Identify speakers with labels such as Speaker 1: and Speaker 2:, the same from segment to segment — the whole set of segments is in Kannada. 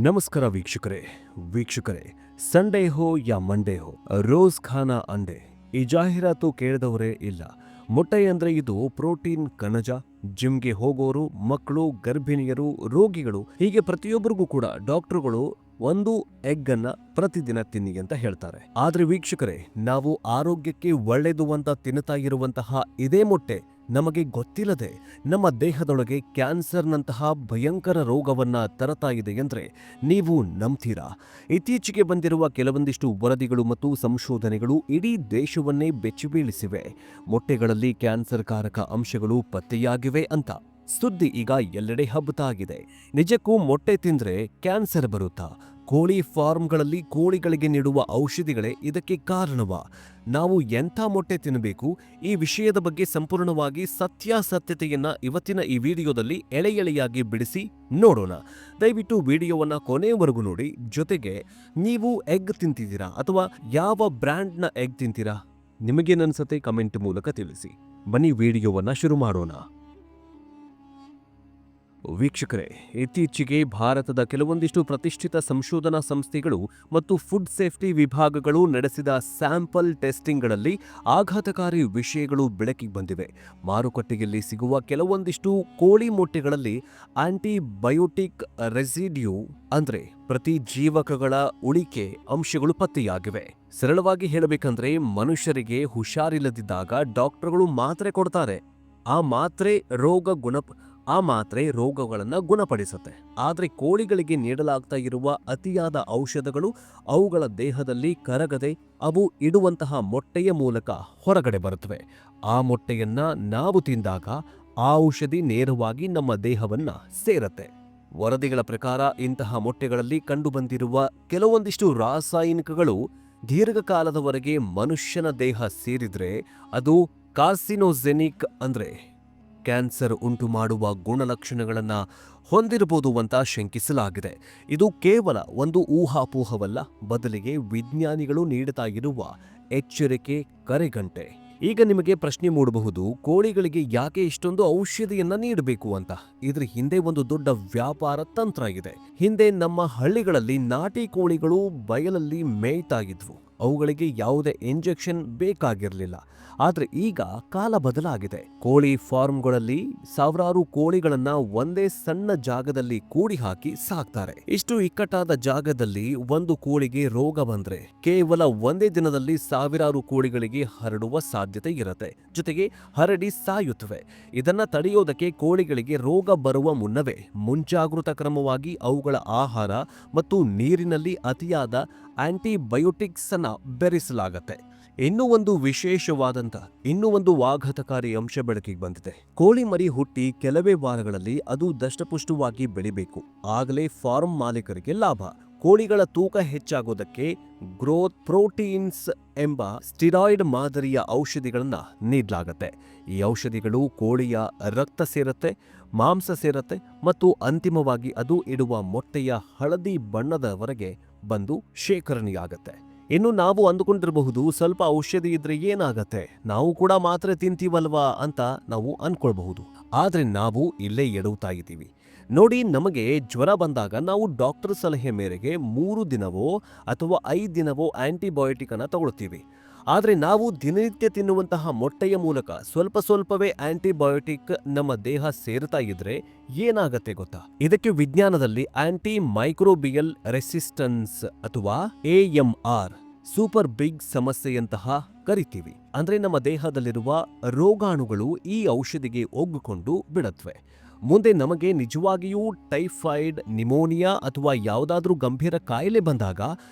Speaker 1: ನಮಸ್ಕಾರ ವೀಕ್ಷಕರೇ ಸಂಡೇ ಹೋ ಯಾ ಮಂಡೇ ಹೋ ರೋಜ್ ಖಾನಾ ಅಂಡೆ ಈ ಜಾಹೀರಾತು ಕೇಳಿದವರೇ ಇಲ್ಲ. ಮೊಟ್ಟೆ ಅಂದ್ರೆ ಇದು ಪ್ರೋಟೀನ್ ಕಣಜ. ಜಿಮ್ಗೆ ಹೋಗೋರು, ಮಕ್ಕಳು, ಗರ್ಭಿಣಿಯರು, ರೋಗಿಗಳು ಹೀಗೆ ಪ್ರತಿಯೊಬ್ಬರಿಗೂ ಕೂಡ ಡಾಕ್ಟರ್ಗಳು ಒಂದು ಎಗ್ ಅನ್ನ ಪ್ರತಿದಿನ ತಿನ್ನಿ ಅಂತ ಹೇಳ್ತಾರೆ. ಆದ್ರೆ ವೀಕ್ಷಕರೇ, ನಾವು ಆರೋಗ್ಯಕ್ಕೆ ಒಳ್ಳೆಯದು ಅಂತ ತಿನ್ನುತ್ತಾ ಇರುವಂತಹ ಇದೇ ಮೊಟ್ಟೆ ನಮಗೆ ಗೊತ್ತಿಲ್ಲದೆ ನಮ್ಮ ದೇಹದೊಳಗೆ ಕ್ಯಾನ್ಸರ್ನಂತಹ ಭಯಂಕರ ರೋಗವನ್ನ ತರತಾ ಇದೆ ಎಂದ್ರೆ ನೀವು ನಂಬ್ತೀರಾ? ಇತ್ತೀಚೆಗೆ ಬಂದಿರುವ ಕೆಲವೊಂದಿಷ್ಟು ವರದಿಗಳು ಮತ್ತು ಸಂಶೋಧನೆಗಳು ಇಡೀ ದೇಶವನ್ನೇ ಬೆಚ್ಚಿಬೀಳಿಸಿವೆ. ಮೊಟ್ಟೆಗಳಲ್ಲಿ ಕ್ಯಾನ್ಸರ್ ಕಾರಕ ಅಂಶಗಳು ಪತ್ತೆಯಾಗಿವೆ ಅಂತ ಸುದ್ದಿ ಈಗ ಎಲ್ಲೆಡೆ ಹಬ್ಬುತ್ತಾ ಆಗಿದೆ. ನಿಜಕ್ಕೂ ಮೊಟ್ಟೆ ತಿಂದ್ರೆ ಕ್ಯಾನ್ಸರ್ ಬರುತ್ತಾ? ಕೋಳಿ ಫಾರ್ಮ್ಗಳಲ್ಲಿ ಕೋಳಿಗಳಿಗೆ ನೀಡುವ ಔಷಧಿಗಳೇ ಇದಕ್ಕೆ ಕಾರಣವಾ? ನಾವು ಎಂಥ ಮೊಟ್ಟೆ ತಿನ್ನಬೇಕು? ಈ ವಿಷಯದ ಬಗ್ಗೆ ಸಂಪೂರ್ಣವಾಗಿ ಸತ್ಯಾಸತ್ಯತೆಯನ್ನ ಇವತ್ತಿನ ಈ ವಿಡಿಯೋದಲ್ಲಿ ಎಳೆಯಾಗಿ ಬಿಡಿಸಿ ನೋಡೋಣ. ದಯವಿಟ್ಟು ವಿಡಿಯೋವನ್ನ ಕೊನೆಯವರೆಗೂ ನೋಡಿ. ಜೊತೆಗೆ ನೀವು ಎಗ್ ತಿಂತಿದ್ದೀರಾ ಅಥವಾ ಯಾವ ಬ್ರ್ಯಾಂಡ್ನ ಎಗ್ ತಿಂತೀರಾ? ನಿಮಗೇನನ್ಸುತ್ತೆ ಕಮೆಂಟ್ ಮೂಲಕ ತಿಳಿಸಿ. ಬನ್ನಿ ವಿಡಿಯೋವನ್ನ ಶುರು ಮಾಡೋಣ. ವೀಕ್ಷಕರೇ, ಇತ್ತೀಚೆಗೆ ಭಾರತದ ಕೆಲವೊಂದಿಷ್ಟು ಪ್ರತಿಷ್ಠಿತ ಸಂಶೋಧನಾ ಸಂಸ್ಥೆಗಳು ಮತ್ತು ಫುಡ್ ಸೇಫ್ಟಿ ವಿಭಾಗಗಳು ನಡೆಸಿದ ಸ್ಯಾಂಪಲ್ ಟೆಸ್ಟಿಂಗ್ಗಳಲ್ಲಿ ಆಘಾತಕಾರಿ ವಿಷಯಗಳು ಬೆಳಕಿಗೆ ಬಂದಿವೆ. ಮಾರುಕಟ್ಟೆಯಲ್ಲಿ ಸಿಗುವ ಕೆಲವೊಂದಿಷ್ಟು ಕೋಳಿ ಮೊಟ್ಟೆಗಳಲ್ಲಿ ಆಂಟಿಬಯೋಟಿಕ್ ರೆಸಿಡ್ಯೂ ಅಂದ್ರೆ ಪ್ರತಿಜೀವಕಗಳ ಉಳಿಕೆ ಅಂಶಗಳು ಪತ್ತೆಯಾಗಿವೆ. ಸರಳವಾಗಿ ಹೇಳಬೇಕಂದ್ರೆ, ಮನುಷ್ಯರಿಗೆ ಹುಷಾರಿಲ್ಲದಿದ್ದಾಗ ಡಾಕ್ಟರ್ಗಳು ಮಾತ್ರೆ ಕೊಡ್ತಾರೆ. ಆ ಮಾತ್ರೆ ರೋಗಗಳನ್ನು ಗುಣಪಡಿಸುತ್ತೆ. ಆದರೆ ಕೋಳಿಗಳಿಗೆ ನೀಡಲಾಗ್ತಾ ಇರುವ ಅತಿಯಾದ ಔಷಧಗಳು ಅವುಗಳ ದೇಹದಲ್ಲಿ ಕರಗದೆ ಅವು ಇಡುವಂತಹ ಮೊಟ್ಟೆಯ ಮೂಲಕ ಹೊರಗಡೆ ಬರುತ್ತವೆ. ಆ ಮೊಟ್ಟೆಯನ್ನ ನಾವು ತಿಂದಾಗ ಆ ಔಷಧಿ ನೇರವಾಗಿ ನಮ್ಮ ದೇಹವನ್ನ ಸೇರತ್ತೆ. ವರದಿಗಳ ಪ್ರಕಾರ ಇಂತಹ ಮೊಟ್ಟೆಗಳಲ್ಲಿ ಕಂಡುಬಂದಿರುವ ಕೆಲವೊಂದಿಷ್ಟು ರಾಸಾಯನಿಕಗಳು ದೀರ್ಘಕಾಲದವರೆಗೆ ಮನುಷ್ಯನ ದೇಹ ಸೇರಿದ್ರೆ ಅದು ಕಾರ್ಸಿನೋಜೆನಿಕ್ ಅಂದ್ರೆ ಕ್ಯಾನ್ಸರ್ ಉಂಟು ಮಾಡುವ ಗುಣಲಕ್ಷಣಗಳನ್ನು ಹೊಂದಿರಬಹುದು ಅಂತ ಶಂಕಿಸಲಾಗಿದೆ. ಇದು ಕೇವಲ ಒಂದು ಊಹಾಪೋಹವಲ್ಲ, ಬದಲಿಗೆ ವಿಜ್ಞಾನಿಗಳು ನೀಡುತ್ತಾ ಇರುವ ಎಚ್ಚರಿಕೆ ಕರೆಗಂಟೆ. ಈಗ ನಿಮಗೆ ಪ್ರಶ್ನೆ ಮೂಡಬಹುದು, ಕೋಳಿಗಳಿಗೆ ಯಾಕೆ ಇಷ್ಟೊಂದು ಔಷಧಿಯನ್ನ ನೀಡಬೇಕು ಅಂತ? ಇದ್ರ ಹಿಂದೆ ಒಂದು ದೊಡ್ಡ ವ್ಯಾಪಾರ ತಂತ್ರ ಇದೆ. ಹಿಂದೆ ನಮ್ಮ ಹಳ್ಳಿಗಳಲ್ಲಿ ನಾಟಿ ಕೋಳಿಗಳು ಬಯಲಲ್ಲಿ ಮೇಯ್ತಾ ಇದ್ವು. ಅವುಗಳಿಗೆ ಯಾವುದೇ ಇಂಜೆಕ್ಷನ್ ಬೇಕಾಗಿರಲಿಲ್ಲ. ಆದ್ರೆ ಈಗ ಕಾಲ ಬದಲಾಗಿದೆ. ಕೋಳಿ ಫಾರ್ಮ್ಗಳಲ್ಲಿ ಸಾವಿರಾರು ಕೋಳಿಗಳನ್ನ ಒಂದೇ ಸಣ್ಣ ಜಾಗದಲ್ಲಿ ಕೂಡಿ ಹಾಕಿ ಸಾಕ್ತಾರೆ. ಇಷ್ಟು ಇಕ್ಕಟ್ಟಾದ ಜಾಗದಲ್ಲಿ ಒಂದು ಕೋಳಿಗೆ ರೋಗ ಬಂದ್ರೆ ಕೇವಲ ಒಂದೇ ದಿನದಲ್ಲಿ ಸಾವಿರಾರು ಕೋಳಿಗಳಿಗೆ ಹರಡುವ ಸಾಧ್ಯತೆ ಇರುತ್ತೆ. ಜೊತೆಗೆ ಹರಡಿ ಸಾಯುತ್ತವೆ. ಇದನ್ನ ತಡೆಯೋದಕ್ಕೆ ಕೋಳಿಗಳಿಗೆ ರೋಗ ಬರುವ ಮುನ್ನವೇ ಮುಂಜಾಗೃತ ಕ್ರಮವಾಗಿ ಅವುಗಳ ಆಹಾರ ಮತ್ತು ನೀರಿನಲ್ಲಿ ಅತಿಯಾದ ಆಂಟಿಬಯೋಟಿಕ್ಸ್ ಅನ್ನ ಬೆರೆಸಲಾಗತ್ತೆ. ಇನ್ನೂ ಒಂದು ಆಘಾತಕಾರಿ ಅಂಶ ಬೆಳಕಿಗೆ ಬಂದಿದೆ. ಕೋಳಿ ಮರಿ ಹುಟ್ಟಿ ಕೆಲವೇ ವಾರಗಳಲ್ಲಿ ಅದು ದಷ್ಟಪುಷ್ಟವಾಗಿ ಬೆಳಿಬೇಕು. ಆಗಲೇ ಫಾರ್ಮ್ ಮಾಲೀಕರಿಗೆ ಲಾಭ. ಕೋಳಿಗಳ ತೂಕ ಹೆಚ್ಚಾಗೋದಕ್ಕೆ ಗ್ರೋತ್ ಪ್ರೋಟೀನ್ಸ್ ಎಂಬ ಸ್ಟಿರಾಯ್ಡ್ ಮಾದರಿಯ ಔಷಧಿಗಳನ್ನ ನೀಡಲಾಗತ್ತೆ. ಈ ಔಷಧಿಗಳು ಕೋಳಿಯ ರಕ್ತ ಸೇರತ್ತೆ, ಮಾಂಸ ಸೇರತ್ತೆ ಮತ್ತು ಅಂತಿಮವಾಗಿ ಅದು ಇಡುವ ಮೊಟ್ಟೆಯ ಹಳದಿ ಬಣ್ಣದವರೆಗೆ ಬಂದು ಶೇಖರಣೆಯಾಗತ್ತೆ. ಇನ್ನು ನಾವು ಅಂದುಕೊಂಡಿರಬಹುದು, ಸ್ವಲ್ಪ ಔಷಧಿ ಇದ್ರೆ ಏನಾಗತ್ತೆ, ನಾವು ಕೂಡ ಮಾತ್ರೆ ತಿಂತೀವಲ್ವಾ ಅಂತ ನಾವು ಅನ್ಕೊಳ್ಬಹುದು. ಆದ್ರೆ ನಾವು ಇಲ್ಲೇ ಎಡವುತ್ತಾ ಇದ್ದೀವಿ ನೋಡಿ. ನಮಗೆ ಜ್ವರ ಬಂದಾಗ ನಾವು ಡಾಕ್ಟರ್ ಸಲಹೆ ಮೇರೆಗೆ 3 ದಿನವೋ ಅಥವಾ 5 ದಿನವೋ ಆಂಟಿಬಯೋಟಿಕ್ ಅನ್ನ ತಗೊಳ್ತೀವಿ. ಆದ್ರೆ ನಾವು ದಿನನಿತ್ಯ ತಿನ್ನುವಂತಹ ಮೊಟ್ಟೆಯ ಮೂಲಕ ಸ್ವಲ್ಪವೇ ಆಂಟಿಬಯೋಟಿಕ್ ನಮ್ಮ ದೇಹ ಸೇರ್ತಾ ಇದ್ರೆ ಏನಾಗತ್ತೆ ಗೊತ್ತಾ? ಇದಕ್ಕೆ ವಿಜ್ಞಾನದಲ್ಲಿ ಆಂಟಿ ಮೈಕ್ರೋಬಿಯಲ್ ರೆಸಿಸ್ಟೆನ್ಸ್ ಅಥವಾ AMR ಸೂಪರ್ ಬಿಗ್ ಸಮಸ್ಯೆಯಂತಹ ಕರಿತೀವಿ. ಅಂದ್ರೆ ನಮ್ಮ ದೇಹದಲ್ಲಿರುವ ರೋಗಾಣುಗಳು ಈ ಔಷಧಿಗೆ ಒಗ್ಗಿಕೊಂಡು ಬಿಡತ್ವೆ. ಮುಂದೆ ನಮಗೆ ನಿಜವಾಗಿಯೂ ಟೈಫಾಯ್ಡ್, ನಿಮೋನಿಯಾ ಅಥವಾ ಯಾವುದಾದ್ರೂ ಗಂಭೀರ ಕಾಯಿಲೆ ಬಂದಾಗ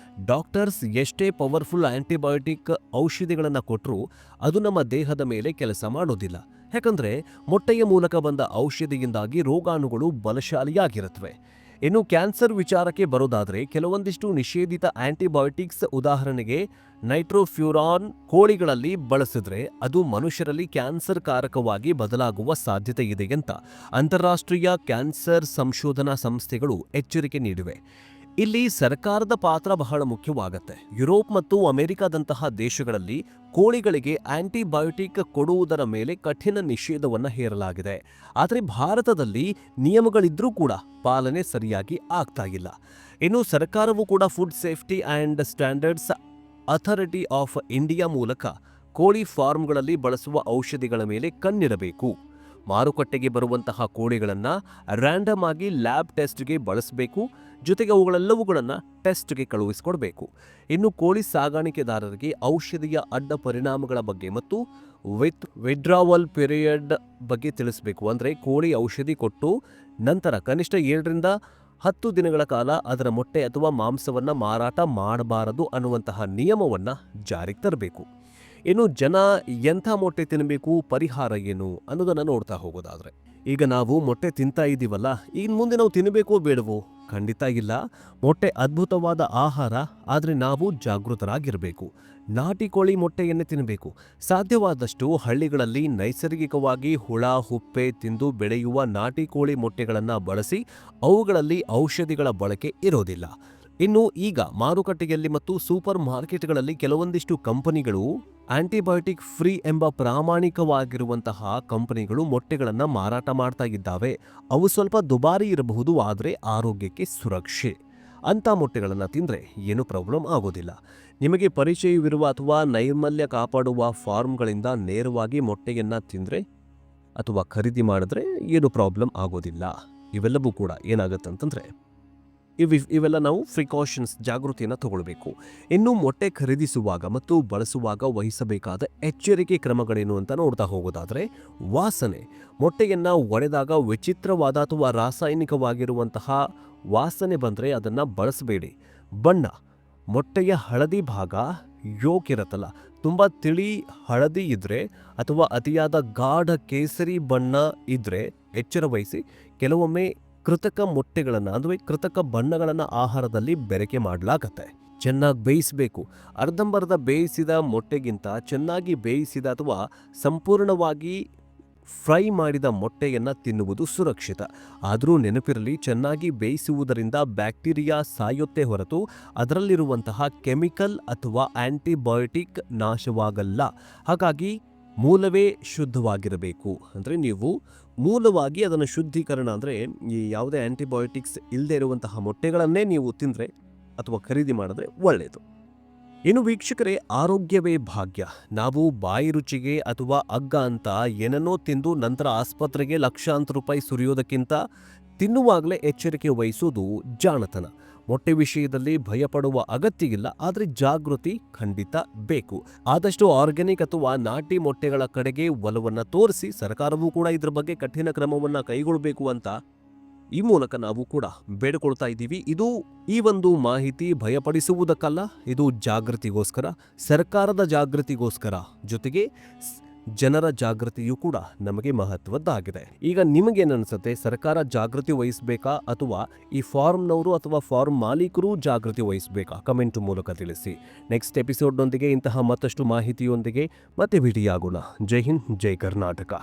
Speaker 1: ಡಾಕ್ಟರ್ಸ್ ಎಷ್ಟೇ ಪವರ್ಫುಲ್ ಆಂಟಿಬಯೋಟಿಕ್ ಔಷಧಿಗಳನ್ನು ಕೊಟ್ಟರೂ ಅದು ನಮ್ಮ ದೇಹದ ಮೇಲೆ ಕೆಲಸ ಮಾಡೋದಿಲ್ಲ. ಯಾಕಂದ್ರೆ ಮೊಟ್ಟೆಯ ಮೂಲಕ ಬಂದ ಔಷಧಿಯಿಂದಾಗಿ ರೋಗಾಣುಗಳು ಬಲಶಾಲಿಯಾಗಿರುತ್ತವೆ. ಇನ್ನು ಕ್ಯಾನ್ಸರ್ ವಿಚಾರಕ್ಕೆ ಬರೋದಾದ್ರೆ, ಕೆಲವೊಂದಿಷ್ಟು ನಿಷೇಧಿತ ಆಂಟಿಬಯೋಟಿಕ್ಸ್, ಉದಾಹರಣೆಗೆ ನೈಟ್ರೋಫ್ಯೂರಾನ್ ಕೋಳಿಗಳಲ್ಲಿ ಬಳಸಿದ್ರೆ ಅದು ಮನುಷ್ಯರಲ್ಲಿ ಕ್ಯಾನ್ಸರ್ ಕಾರಕವಾಗಿ ಬದಲಾಗುವ ಸಾಧ್ಯತೆ ಇದೆ ಅಂತ ಅಂತಾರಾಷ್ಟ್ರೀಯ ಕ್ಯಾನ್ಸರ್ ಸಂಶೋಧನಾ ಸಂಸ್ಥೆಗಳು ಎಚ್ಚರಿಕೆ ನೀಡಿವೆ. ಇಲ್ಲಿ ಸರ್ಕಾರದ ಪಾತ್ರ ಬಹಳ ಮುಖ್ಯವಾಗುತ್ತೆ. ಯುರೋಪ್ ಮತ್ತು ಅಮೆರಿಕದಂತಹ ದೇಶಗಳಲ್ಲಿ ಕೋಳಿಗಳಿಗೆ ಆಂಟಿಬಯೋಟಿಕ್ ಕೊಡುವುದರ ಮೇಲೆ ಕಠಿಣ ನಿಷೇಧವನ್ನು ಹೇರಲಾಗಿದೆ. ಆದರೆ ಭಾರತದಲ್ಲಿ ನಿಯಮಗಳಿದ್ರೂ ಕೂಡ ಪಾಲನೆ ಸರಿಯಾಗಿ ಆಗ್ತಾ ಇಲ್ಲ. ಇನ್ನು ಸರ್ಕಾರವು ಕೂಡ food safety and standards authority of India ಮೂಲಕ ಕೋಳಿ ಫಾರ್ಮ್ಗಳಲ್ಲಿ ಬಳಸುವ ಔಷಧಿಗಳ ಮೇಲೆ ಕಣ್ಣಿಡಬೇಕು. ಮಾರುಕಟ್ಟೆಗೆ ಬರುವಂತಹ ಕೋಳಿಗಳನ್ನು ರ್ಯಾಂಡಮ್ ಆಗಿ ಲ್ಯಾಬ್ ಟೆಸ್ಟ್ಗೆ ಬಳಸಬೇಕು. ಜೊತೆಗೆ ಅವುಗಳೆಲ್ಲವುಗಳನ್ನು ಟೆಸ್ಟ್ಗೆ ಕಳುಹಿಸಿಕೊಡಬೇಕು. ಇನ್ನು ಕೋಳಿ ಸಾಗಾಣಿಕೆದಾರರಿಗೆ ಔಷಧಿಯ ಅಡ್ಡ ಪರಿಣಾಮಗಳ ಬಗ್ಗೆ ಮತ್ತು ವಿಡ್ರಾವಲ್ ಪೀರಿಯಡ್ ಬಗ್ಗೆ ತಿಳಿಸಬೇಕು. ಅಂದರೆ ಕೋಳಿ ಔಷಧಿ ಕೊಟ್ಟು ನಂತರ ಕನಿಷ್ಠ 7ರಿಂದ 10 ದಿನಗಳ ಕಾಲ ಅದರ ಮೊಟ್ಟೆ ಅಥವಾ ಮಾಂಸವನ್ನು ಮಾರಾಟ ಮಾಡಬಾರದು ಅನ್ನುವಂತಹ ನಿಯಮವನ್ನು ಜಾರಿಗೆ ತರಬೇಕು. ಇನ್ನು ಜನ ಎಂಥ ಮೊಟ್ಟೆ ತಿನ್ನಬೇಕು, ಪರಿಹಾರ ಏನು ಅನ್ನೋದನ್ನು ನೋಡ್ತಾ ಹೋಗೋದಾದ್ರೆ, ಈಗ ನಾವು ಮೊಟ್ಟೆ ತಿಂತಾ ಇದ್ದೀವಲ್ಲ, ಇನ್ನು ಮುಂದೆ ನಾವು ತಿನ್ನಬೇಕೋ ಬೇಡವೋ? ಖಂಡಿತ ಇಲ್ಲ. ಮೊಟ್ಟೆ ಅದ್ಭುತವಾದ ಆಹಾರ, ಆದರೆ ನಾವು ಜಾಗೃತರಾಗಿರಬೇಕು. ನಾಟಿ ಕೋಳಿ ಮೊಟ್ಟೆಯನ್ನೇ ತಿನ್ನಬೇಕು. ಸಾಧ್ಯವಾದಷ್ಟು ಹಳ್ಳಿಗಳಲ್ಲಿ ನೈಸರ್ಗಿಕವಾಗಿ ಹುಳ ಹುಪ್ಪೆ ತಿಂದು ಬೆಳೆಯುವ ನಾಟಿ ಕೋಳಿ ಮೊಟ್ಟೆಗಳನ್ನು ಬಳಸಿ ಅವುಗಳಲ್ಲಿ ಔಷಧಿಗಳ ಬಳಕೆ ಇರೋದಿಲ್ಲ. ಇನ್ನು ಈಗ ಮಾರುಕಟ್ಟೆಯಲ್ಲಿ ಮತ್ತು ಸೂಪರ್ ಮಾರ್ಕೆಟ್ಗಳಲ್ಲಿ ಕೆಲವೊಂದಿಷ್ಟು ಕಂಪನಿಗಳು ಆಂಟಿಬಯೋಟಿಕ್ ಫ್ರೀ ಎಂಬ ಪ್ರಾಮಾಣಿಕವಾಗಿರುವಂತಹ ಕಂಪನಿಗಳು ಮೊಟ್ಟೆಗಳನ್ನು ಮಾರಾಟ ಮಾಡ್ತಾ ಇದ್ದಾವೆ. ಅವು ಸ್ವಲ್ಪ ದುಬಾರಿ ಇರಬಹುದು, ಆದರೆ ಆರೋಗ್ಯಕ್ಕೆ ಸುರಕ್ಷೆ. ಅಂಥ ಮೊಟ್ಟೆಗಳನ್ನು ತಿಂದರೆ ಏನೂ ಪ್ರಾಬ್ಲಮ್ ಆಗೋದಿಲ್ಲ. ನಿಮಗೆ ಪರಿಚಯವಿರುವ ಅಥವಾ ನೈರ್ಮಲ್ಯ ಕಾಪಾಡುವ ಫಾರ್ಮ್ಗಳಿಂದ ನೇರವಾಗಿ ಮೊಟ್ಟೆಯನ್ನು ತಿಂದರೆ ಅಥವಾ ಖರೀದಿ ಮಾಡಿದ್ರೆ ಏನು ಪ್ರಾಬ್ಲಮ್ ಆಗೋದಿಲ್ಲ. ಇವೆಲ್ಲವೂ ಕೂಡ ಏನಾಗುತ್ತಂತಂದರೆ ಇವೆಲ್ಲ ನಾವು ಪ್ರಿಕಾಷನ್ಸ್, ಜಾಗೃತಿಯನ್ನು ತಗೊಳ್ಬೇಕು. ಇನ್ನು ಮೊಟ್ಟೆ ಖರೀದಿಸುವಾಗ ಮತ್ತು ಬಳಸುವಾಗ ವಹಿಸಬೇಕಾದ ಎಚ್ಚರಿಕೆ ಕ್ರಮಗಳೇನು ಅಂತ ನೋಡ್ತಾ ಹೋಗೋದಾದರೆ, ವಾಸನೆ. ಮೊಟ್ಟೆಯನ್ನು ಒಡೆದಾಗ ವಿಚಿತ್ರವಾದ ಅಥವಾ ರಾಸಾಯನಿಕವಾಗಿರುವಂತಹ ವಾಸನೆ ಬಂದರೆ ಅದನ್ನು ಬಳಸಬೇಡಿ. ಬಣ್ಣ. ಮೊಟ್ಟೆಯ ಹಳದಿ ಭಾಗ ಯೋಕಿರತ್ತಲ್ಲ, ತುಂಬ ತಿಳಿ ಹಳದಿ ಇದ್ದರೆ ಅಥವಾ ಅತಿಯಾದ ಗಾಢ ಕೇಸರಿ ಬಣ್ಣ ಇದ್ದರೆ ಎಚ್ಚರ ವಹಿಸಿ. ಕೆಲವೊಮ್ಮೆ ಕೃತಕ ಮೊಟ್ಟೆಗಳನ್ನು ಅಂದರೆ ಕೃತಕ ಬಣ್ಣಗಳನ್ನು ಆಹಾರದಲ್ಲಿ ಬೆರಕೆ ಮಾಡಲಾಗತ್ತೆ. ಚೆನ್ನಾಗಿ ಬೇಯಿಸಬೇಕು. ಅರ್ಧಂಬರ್ಧ ಬೇಯಿಸಿದ ಮೊಟ್ಟೆಗಿಂತ ಚೆನ್ನಾಗಿ ಬೇಯಿಸಿದ ಅಥವಾ ಸಂಪೂರ್ಣವಾಗಿ ಫ್ರೈ ಮಾಡಿದ ಮೊಟ್ಟೆಯನ್ನು ತಿನ್ನುವುದು ಸುರಕ್ಷಿತ. ಆದರೂ ನೆನಪಿರಲಿ, ಚೆನ್ನಾಗಿ ಬೇಯಿಸುವುದರಿಂದ ಬ್ಯಾಕ್ಟೀರಿಯಾ ಸಾಯುತ್ತೆ ಹೊರತು ಅದರಲ್ಲಿರುವಂತಹ ಕೆಮಿಕಲ್ ಅಥವಾ ಆಂಟಿಬಯೋಟಿಕ್ ನಾಶವಾಗಲ್ಲ. ಹಾಗಾಗಿ ಮೂಲವೇ ಶುದ್ಧವಾಗಿರಬೇಕು. ಅಂದರೆ ನೀವು ಮೂಲವಾಗಿ ಅದನ್ನು ಶುದ್ಧೀಕರಣ ಅಂದರೆ ಈ ಯಾವುದೇ ಆಂಟಿಬಯೋಟಿಕ್ಸ್ ಇಲ್ಲದೆ ಇರುವಂತಹ ಮೊಟ್ಟೆಗಳನ್ನೇ ನೀವು ತಿಂದರೆ ಅಥವಾ ಖರೀದಿ ಮಾಡಿದ್ರೆ ಒಳ್ಳೆಯದು. ಇನ್ನು ವೀಕ್ಷಕರೇ, ಆರೋಗ್ಯವೇ ಭಾಗ್ಯ. ನಾವು ಬಾಯಿ ರುಚಿಗೆ ಅಥವಾ ಅಗ್ಗ ಅಂತ ಏನನ್ನೋ ತಿಂದು ನಂತರ ಆಸ್ಪತ್ರೆಗೆ ಲಕ್ಷಾಂತರ ರೂಪಾಯಿ ಸುರಿಯೋದಕ್ಕಿಂತ ತಿನ್ನುವಾಗಲೇ ಎಚ್ಚರಿಕೆ ವಹಿಸೋದು ಜಾಣತನ. ಮೊಟ್ಟೆ ವಿಷಯದಲ್ಲಿ ಭಯಪಡುವ ಅಗತ್ಯ ಇಲ್ಲ, ಆದರೆ ಜಾಗೃತಿ ಖಂಡಿತ ಬೇಕು. ಆದಷ್ಟು ಆರ್ಗ್ಯಾನಿಕ್ ಅಥವಾ ನಾಟಿ ಮೊಟ್ಟೆಗಳ ಕಡೆಗೆ ಒಲವನ್ನು ತೋರಿಸಿ ಸರ್ಕಾರವೂ ಕೂಡ ಇದರ ಬಗ್ಗೆ ಕಠಿಣ ಕ್ರಮವನ್ನು ಕೈಗೊಳ್ಳಬೇಕು ಅಂತ ಈ ಮೂಲಕ ನಾವು ಕೂಡ ಬೇಡಿಕೊಳ್ತಾ ಇದ್ದೀವಿ. ಈ ಒಂದು ಮಾಹಿತಿ ಭಯಪಡಿಸುವುದಕ್ಕಲ್ಲ, ಇದು ಜಾಗೃತಿಗೋಸ್ಕರ, ಸರ್ಕಾರದ ಜಾಗೃತಿಗೋಸ್ಕರ, ಜೊತೆಗೆ ಜನರ ಜಾಗೃತಿಯೂ ಕೂಡ ನಮಗೆ ಮಹತ್ವದ್ದಾಗಿದೆ. ಈಗ ನಿಮಗೇನನ್ಸುತ್ತೆ? ಸರ್ಕಾರ ಜಾಗೃತಿ ವಹಿಸಬೇಕಾ ಅಥವಾ ಈ ಫಾರ್ಮ್ನವರು ಅಥವಾ ಫಾರ್ಮ್ ಮಾಲೀಕರು ಜಾಗೃತಿ ವಹಿಸಬೇಕಾ? ಕಮೆಂಟ್ ಮೂಲಕ ತಿಳಿಸಿ. ನೆಕ್ಸ್ಟ್ ಎಪಿಸೋಡ್ನೊಂದಿಗೆ ಇಂತಹ ಮತ್ತಷ್ಟು ಮಾಹಿತಿಯೊಂದಿಗೆ ಮತ್ತೆ ಭೇಟಿಯಾಗೋಣ. ಜೈ ಹಿಂದ್, ಜೈ ಕರ್ನಾಟಕ.